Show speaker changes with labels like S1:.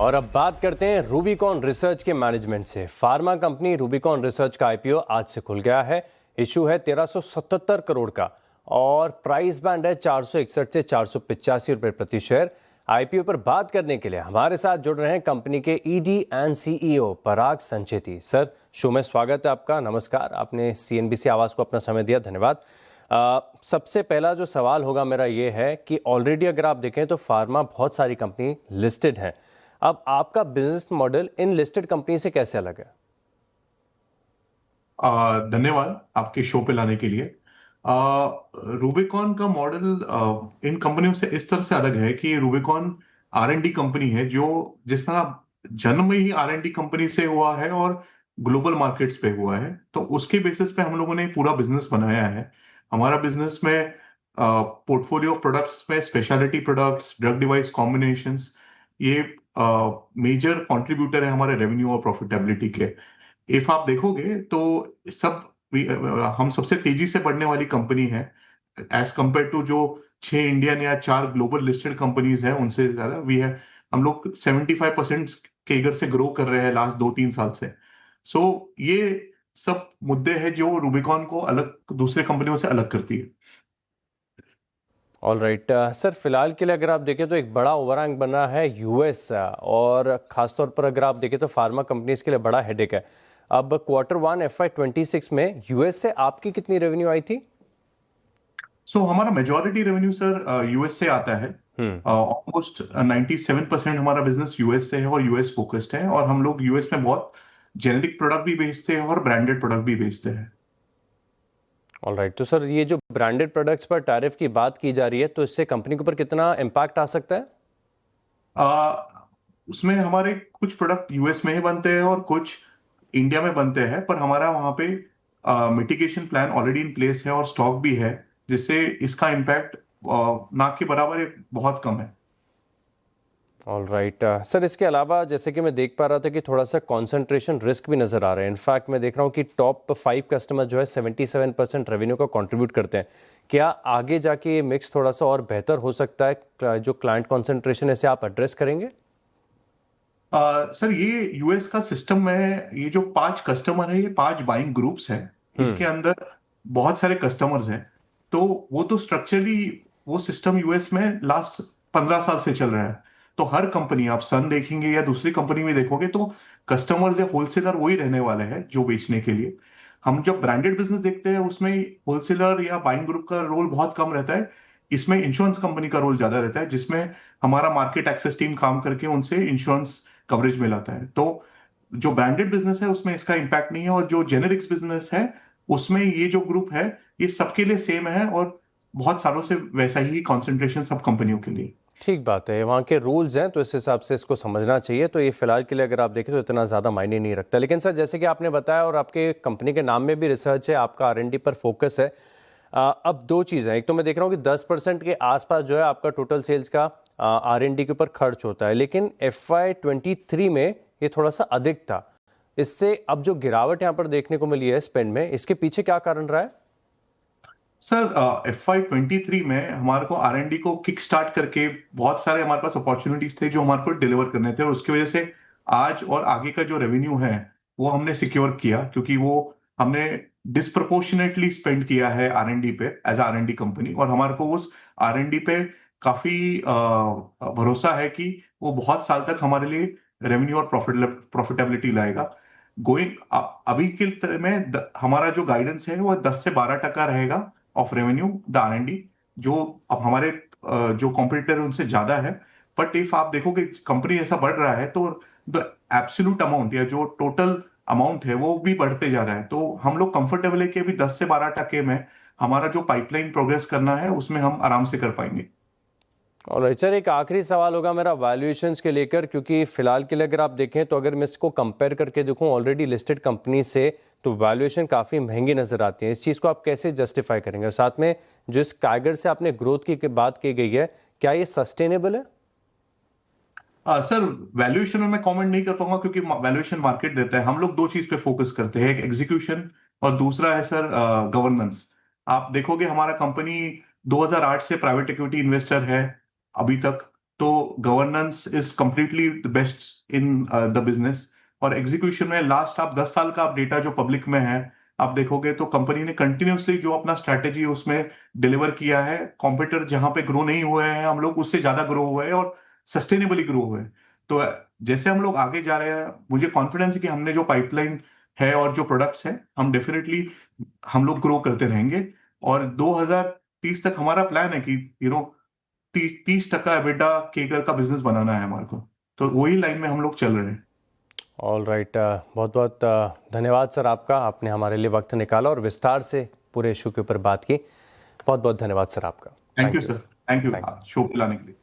S1: और अब बात करते हैं रूबिकॉन रिसर्च के मैनेजमेंट से। फार्मा कंपनी रूबिकॉन रिसर्च का आईपीओ आज से खुल गया है। इशू है 1377 करोड़ का और प्राइस बैंड है 461 से 485 रुपए प्रति शेयर। आईपीओ पर बात करने के लिए हमारे साथ जुड़ रहे हैं कंपनी के ED and CEO Parag Sancheti. Sir, show में स्वागत है आपका। नमस्कार, आपने सीएनबीसी आवाज़ को अपना समय दिया, धन्यवाद। सबसे पहला जो सवाल होगा मेरा ये है कि ऑलरेडी अगर आप देखें तो फार्मा बहुत सारी कंपनी लिस्टेड हैं। अब आपका बिजनेस मॉडल इन लिस्टेड कंपनी से कैसे अलग है?
S2: धन्यवाद आपके शो पे लाने के लिए। रूबिकॉन का मॉडल इन कंपनियों से इस तरह से अलग है कि रूबिकॉन आर&डी कंपनी है, जो जिस तरह जन्म में ही आर&डी कंपनी से हुआ है और ग्लोबल मार्केट्स पे हुआ है, तो उसके बेसिस पे हम लोगों ने पूरा बिजनेस बनाया है। हमारा बिजनेस में पोर्टफोलियो प्रोडक्ट्स में speciality products, drug device combinations, ये मेजर कंट्रीब्यूटर है हमारे रेवेन्यू और प्रॉफिटेबिलिटी के। इफ आप देखोगे तो सब हम सबसे तेजी से बढ़ने वाली कंपनी है एज कंपेयर टू जो 6 इंडियन या 4 ग्लोबल लिस्टेड कंपनीज है, उनसे ज्यादा वी है। हम लोग 75% के इगर से ग्रो कर रहे हैं लास्ट 2-3 साल से। सो ये सब मुद्दे हैं जो रूबिकॉन को अलग दूसरे कंपनियों से अलग करती है।
S1: ऑल राइट सर, फिलहाल के लिए अगर आप देखें तो एक बड़ा ओवरहैंग बना है यूएस, और खासतौर पर अगर आप देखें तो फार्मा कंपनीज के लिए बड़ा हेडेक है। अब Q1 FY26 में यूएस से आपकी कितनी रेवेन्यू आई थी?
S2: हमारा मेजॉरिटी रेवेन्यू सर यूएस से आता है। ऑलमोस्ट 97% हमारा बिजनेस यूएस से है और यूएस फोकस्ड है, और हम लोग यूएस में बहुत जेनेरिक प्रोडक्ट भी बेचते हैं और ब्रांडेड प्रोडक्ट भी बेचते हैं।
S1: ऑल राइट, तो सर ये जो ब्रांडेड प्रोडक्ट्स पर टैरिफ की बात की जा रही है, तो इससे कंपनी के ऊपर कितना इम्पैक्ट आ सकता है?
S2: उसमें हमारे कुछ प्रोडक्ट यूएस में ही बनते हैं और कुछ इंडिया में बनते हैं, पर हमारा वहां पे mitigation plan already in place है और स्टॉक भी है, जिससे इसका इम्पैक्ट ना के बराबर बहुत कम है।
S1: ऑल राइट सर, इसके अलावा जैसे कि मैं देख पा रहा था कि थोड़ा सा कंसंट्रेशन रिस्क भी नज़र आ रहा है। इनफैक्ट मैं देख रहा हूँ कि टॉप 5 कस्टमर जो है 77% रेवेन्यू का कंट्रीब्यूट करते हैं। क्या आगे जाके ये मिक्स थोड़ा सा और बेहतर हो सकता है? जो क्लाइंट कंसंट्रेशन है, इसे आप एड्रेस करेंगे?
S2: सर, ये यूएस का सिस्टम में ये जो 5 कस्टमर है, ये 5 बाइंग ग्रुप्स हैं। इसके अंदर बहुत सारे कस्टमर्स हैं, तो वो तो स्ट्रक्चरली वो सिस्टम यूएस में लास्ट 15 साल से चल रहा है। तो हर कंपनी, आप सन देखेंगे या दूसरी कंपनी में देखोगे, तो कस्टमर्स या होलसेलर वही रहने वाले हैं जो बेचने के लिए। हम जब ब्रांडेड बिजनेस देखते हैं, उसमें होलसेलर या बाइंग ग्रुप का रोल बहुत कम रहता है। इसमें इंश्योरेंस कंपनी का रोल ज्यादा रहता है, जिसमें हमारा मार्केट एक्सेस टीम काम करके उनसे इंश्योरेंस कवरेज में लाता है। तो जो ब्रांडेड बिजनेस है उसमें इसका इम्पैक्ट नहीं है, और जो जेनेरिक्स बिजनेस है उसमें ये जो ग्रुप है ये सबके लिए सेम है, और बहुत सालों से वैसा ही कंसंट्रेशन सब कंपनियों के लिए।
S1: ठीक बात है, वहाँ के रूल्स हैं तो इस हिसाब से इसको समझना चाहिए। तो ये फिलहाल के लिए अगर आप देखें तो इतना ज़्यादा मायने नहीं रखता। लेकिन सर, जैसे कि आपने बताया और आपके कंपनी के नाम में भी रिसर्च है, आपका R&D पर फोकस है। अब दो चीज़ें, एक तो मैं देख रहा हूँ कि 10% के आसपास जो है आपका टोटल सेल्स का R&D के ऊपर खर्च होता है, लेकिन FY23 में ये थोड़ा सा अधिक था। इससे अब जो गिरावट यहाँ पर देखने को मिली है स्पेंड में, इसके पीछे क्या कारण रहा है?
S2: सर, FY23 में हमारे को R&D को किक स्टार्ट करके बहुत सारे हमारे पास अपॉर्चुनिटीज थे जो हमारे को डिलीवर करने थे, और उसकी वजह से आज और आगे का जो रेवेन्यू है वो हमने सिक्योर किया, क्योंकि वो हमने डिस्प्रपोर्शनेटली स्पेंड किया है R&D पे एज R&D कंपनी, और हमारे को उस R&D पे काफी भरोसा है कि वो बहुत साल तक हमारे लिए रेवेन्यू और प्रॉफिटेबिलिटी लाएगा। गोइंग अभी के में हमारा जो गाइडेंस है वो 10 से 12% रहेगा ऑफ रेवेन्यू द R&D, जो अब हमारे जो कॉम्पिटिटर है उनसे ज्यादा है। बट इफ आप देखोगे कंपनी ऐसा बढ़ रहा है, तो द एब्सोल्यूट अमाउंट या जो टोटल अमाउंट है वो भी बढ़ते जा रहा है। तो हम लोग कंफर्टेबल है कि अभी 10 से 12% में हमारा जो पाइपलाइन प्रोग्रेस करना है उसमें हम आराम से कर पाएंगे।
S1: और सर, एक आखिरी सवाल होगा मेरा वैल्यूएशंस के लेकर, क्योंकि फिलहाल के लिए अगर आप देखें तो अगर मैं इसको कंपेयर करके देखूं ऑलरेडी लिस्टेड कंपनी से, तो वैल्यूएशन काफ़ी महंगी नज़र आती है। इस चीज़ को आप कैसे जस्टिफाई करेंगे? और साथ में जो इस काइगर से आपने ग्रोथ की बात की गई है, क्या ये सस्टेनेबल है?
S2: सर, वैल्यूएशन में मैं कमेंट नहीं कर पाऊंगा, क्योंकि वैल्यूएशन मार्केट देता है। हम लोग दो चीज पे फोकस करते हैं, एक एग्जीक्यूशन और दूसरा है सर गवर्नेंस। आप देखोगे हमारा कंपनी 2008 से प्राइवेट इक्विटी इन्वेस्टर है अभी तक, तो governance is completely the best in the business. और एग्जीक्यूशन में लास्ट आप 10 साल का आप डेटा जो पब्लिक में है आप देखोगे तो कंपनी ने कंटिन्यूअसली जो अपना स्ट्रैटेजी है उसमें डिलीवर किया है। कॉम्पिटिटर जहां पे ग्रो नहीं हुए हैं हम लोग उससे ज्यादा ग्रो हुए हैं और सस्टेनेबली ग्रो हुए हैं। तो जैसे हम लोग आगे जा रहे हैं मुझे कॉन्फिडेंस है कि हमने जो पाइपलाइन है और जो प्रोडक्ट्स हैं हम डेफिनेटली हम लोग ग्रो करते रहेंगे। और 2030 तक हमारा प्लान है कि 30% एबिटा केकर का बिजनेस बनाना है हमारे को। तो वही लाइन में हम लोग चल रहे हैं।
S1: ऑल राइट, बहुत बहुत धन्यवाद सर आपका, आपने हमारे लिए वक्त निकाला और विस्तार से पूरे इशू के ऊपर बात की। बहुत बहुत धन्यवाद सर आपका।
S2: Thank you sir, thank you
S1: thank you.
S2: Show पे लाने के लिए।